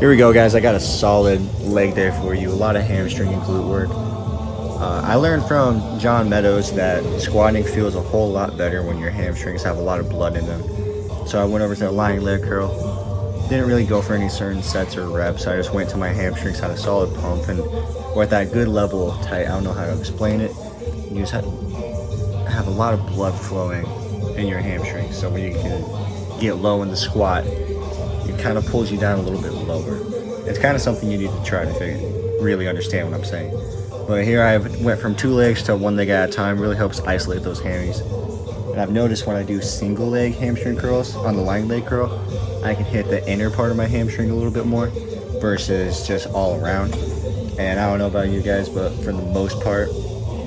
Here we go, guys. I got a solid leg day for you. A lot of hamstring and glute work. I learned from John Meadows that squatting feels a whole lot better when your hamstrings have a lot of blood in them. So I went over to a lying leg curl. Didn't really go for any certain sets or reps. I just went to my hamstrings, had a solid pump, and with that good level of tight, I don't know how to explain it. You just have a lot of blood flowing in your hamstrings. So when you can get low in the squat, it kind of pulls you down a little bit lower. It's kind of something you need to try to really understand what I'm saying. But here I went from 2 legs to 1 leg at a time. Really helps isolate those hammies. And I've noticed when I do single leg hamstring curls on the lying leg curl, I can hit the inner part of my hamstring a little bit more versus just all around. And I don't know about you guys, but for the most part,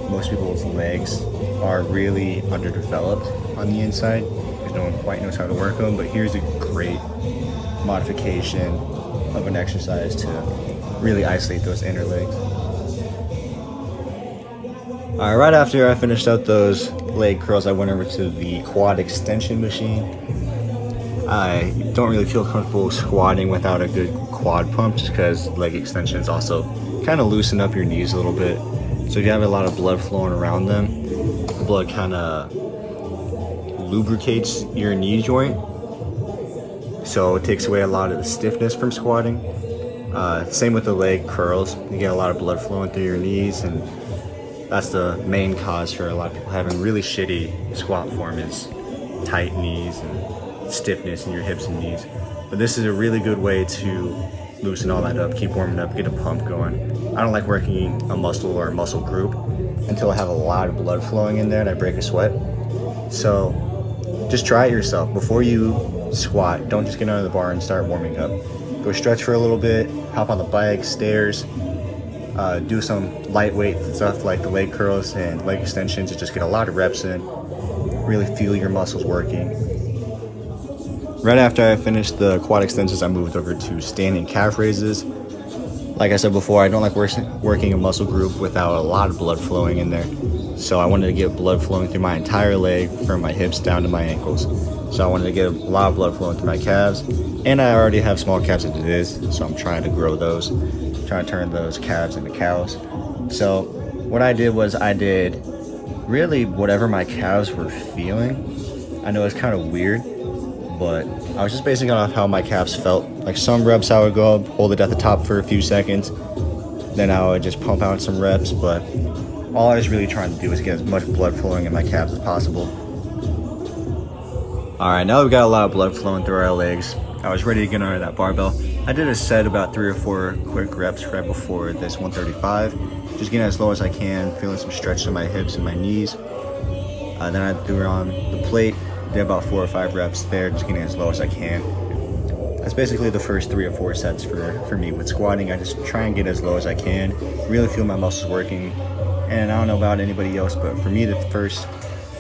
most people's legs are really underdeveloped on the inside because no one quite knows how to work them. But here's a great modification of an exercise to really isolate those inner legs. All right, right after I finished out those leg curls, I went over to the quad extension machine. I don't really feel comfortable squatting without a good quad pump just because leg extensions also kind of loosen up your knees a little bit. So if you have a lot of blood flowing around them, the blood kind of lubricates your knee joint. So it takes away a lot of the stiffness from squatting. Same with the leg curls. You get a lot of blood flowing through your knees, and that's the main cause for a lot of people having really shitty squat form is tight knees and stiffness in your hips and knees. But this is a really good way to loosen all that up, keep warming up, get a pump going. I don't like working a muscle or a muscle group until I have a lot of blood flowing in there and I break a sweat. So just try it yourself. Before you squat, don't just get under the bar and start warming up. Go stretch for a little bit, hop on the bike, stairs, do some lightweight stuff like the leg curls and leg extensions to just get a lot of reps in, really feel your muscles working. Right after I finished the quad extensions, I moved over to standing calf raises. Like I said before, I don't like working a muscle group without a lot of blood flowing in there. So I wanted to get blood flowing through my entire leg from my hips down to my ankles. So I wanted to get a lot of blood flowing through my calves. And I already have small calves as it is, so I'm trying to grow those, trying to turn those calves into cows. So what I did was I did really whatever my calves were feeling. I know it's kind of weird, but I was just basing it off how my calves felt. Like some reps I would go up, hold it at the top for a few seconds, then I would just pump out some reps, but all I was really trying to do was get as much blood flowing in my calves as possible. All right, now we've got a lot of blood flowing through our legs. I was ready to get under that barbell. I did a set about 3 or 4 quick reps right before this 135, just getting as low as I can, feeling some stretch in my hips and my knees. Then I threw on the plate, did about 4 or 5 reps there, just getting as low as I can. That's basically the first 3 or 4 sets for me with squatting. I just try and get as low as I can, really feel my muscles working. And I don't know about anybody else, but for me, the first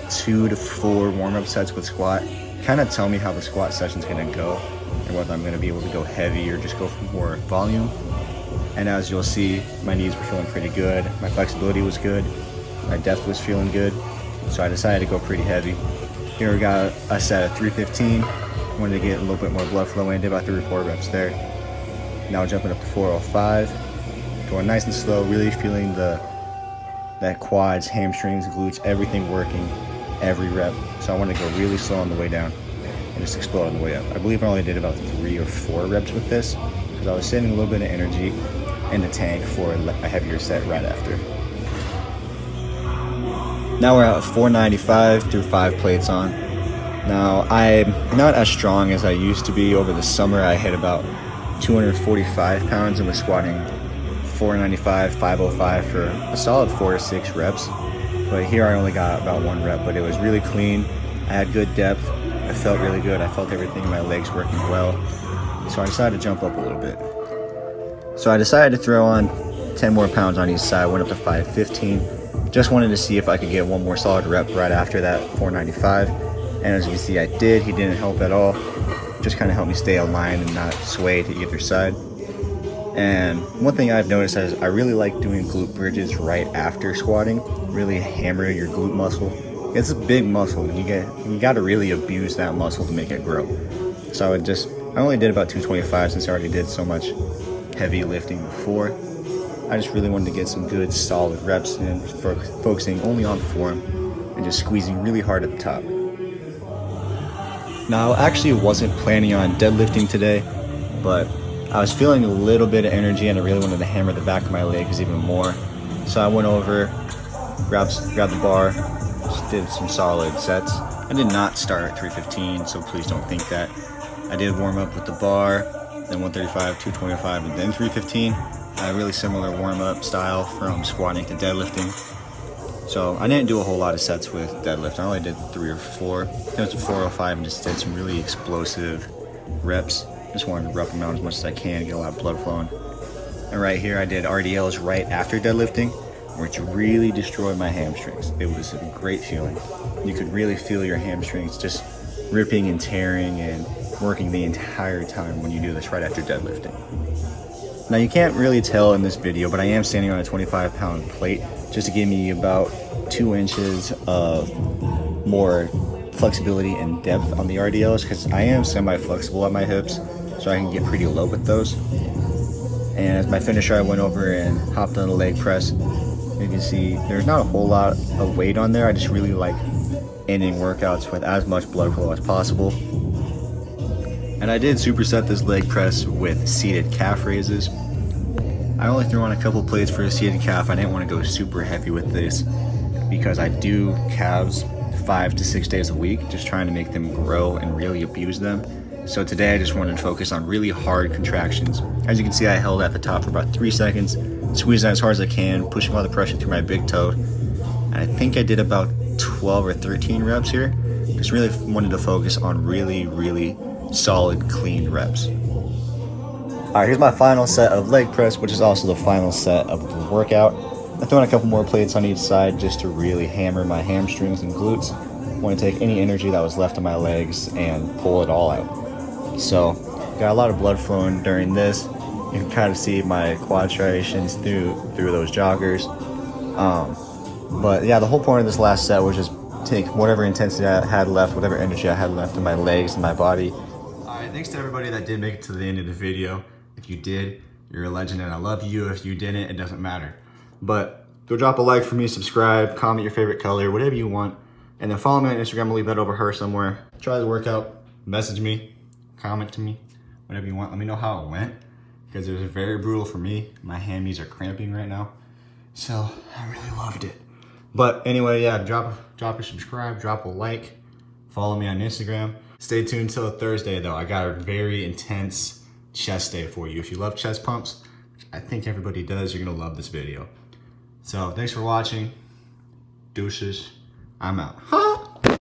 2 to 4 warm-up sets with squat kind of tell me how the squat session's gonna go and whether I'm gonna be able to go heavy or just go for more volume. And as you'll see, my knees were feeling pretty good, my flexibility was good, my depth was feeling good, so I decided to go pretty heavy. Here we got a set of 315, wanted to get a little bit more blood flow in, did about 3 or 4 reps there. Now jumping up to 405, going nice and slow, really feeling that quads, hamstrings, glutes, everything working every rep. So I wanted to go really slow on the way down and just explode on the way up. I believe I only did about 3 or 4 reps with this because I was saving a little bit of energy in the tank for a heavier set right after. Now we're at 495 through 5 plates on. Now I'm not as strong as I used to be. Over the summer I hit about 245 pounds and was squatting 495, 505 for a solid 4 to 6 reps. But here I only got about 1 rep, but it was really clean. I had good depth. I felt really good. I felt everything in my legs working well. So I decided to jump up a little bit. So I decided to throw on 10 more pounds on each side, went up to 515. Just wanted to see if I could get 1 more solid rep right after that 495. And as you can see, I did. He didn't help at all. Just kind of helped me stay aligned and not sway to either side. And one thing I've noticed is I really like doing glute bridges right after squatting. Really hammer your glute muscle. It's a big muscle, and you got to really abuse that muscle to make it grow. So I only did about 225 since I already did so much heavy lifting before. I just really wanted to get some good solid reps in, focusing only on form and just squeezing really hard at the top. Now, I actually wasn't planning on deadlifting today, but I was feeling a little bit of energy and I really wanted to hammer the back of my legs even more. So I went over, grabbed the bar, just did some solid sets. I did not start at 315, so please don't think that. I did warm up with the bar, then 135, 225, and then 315. A really similar warm-up style from squatting to deadlifting. So I didn't do a whole lot of sets with deadlift. I only did 3 or 4. It was 405 and just did some really explosive reps. Just wanted to rep them out as much as I can, get a lot of blood flowing. And right here I did RDLs right after deadlifting, which really destroyed my hamstrings. It was a great feeling. You could really feel your hamstrings just ripping and tearing and working the entire time when you do this right after deadlifting. Now you can't really tell in this video, but I am standing on a 25-pound plate just to give me about 2 inches of more flexibility and depth on the RDLs, because I am semi-flexible at my hips, so I can get pretty low with those. And as my finisher, I went over and hopped on a leg press. You can see there's not a whole lot of weight on there. I just really like ending workouts with as much blood flow as possible. And I did superset this leg press with seated calf raises. I only threw on a couple plates for a seated calf. I didn't want to go super heavy with this because I do calves 5 to 6 days a week, just trying to make them grow and really abuse them. So today I just wanted to focus on really hard contractions. As you can see, I held at the top for about 3 seconds, squeezing as hard as I can, pushing all the pressure through my big toe. And I think I did about 12 or 13 reps here. Just really wanted to focus on really solid, clean reps. All right, here's my final set of leg press, which is also the final set of the workout. I threw in a couple more plates on each side just to really hammer my hamstrings and glutes. I want to take any energy that was left in my legs and pull it all out. So, got a lot of blood flowing during this. You can kind of see my quad striations through those joggers. But yeah, the whole point of this last set was just take whatever intensity I had left, whatever energy I had left in my legs and my body. Alright, thanks to everybody that did make it to the end of the video. If you did, you're a legend and I love you. If you didn't, it doesn't matter. But go drop a like for me, subscribe, comment your favorite color, whatever you want. And then follow me on Instagram, I'll leave that over here somewhere. Try the workout, message me, comment to me, whatever you want. Let me know how it went, because it was very brutal for me. My hammies are cramping right now. So I really loved it. But anyway, yeah, drop a subscribe, drop a like, follow me on Instagram. Stay tuned till Thursday though. I got a very intense chest day for you. If you love chest pumps, which I think everybody does, you're gonna love this video. So thanks for watching. Deuces. I'm out.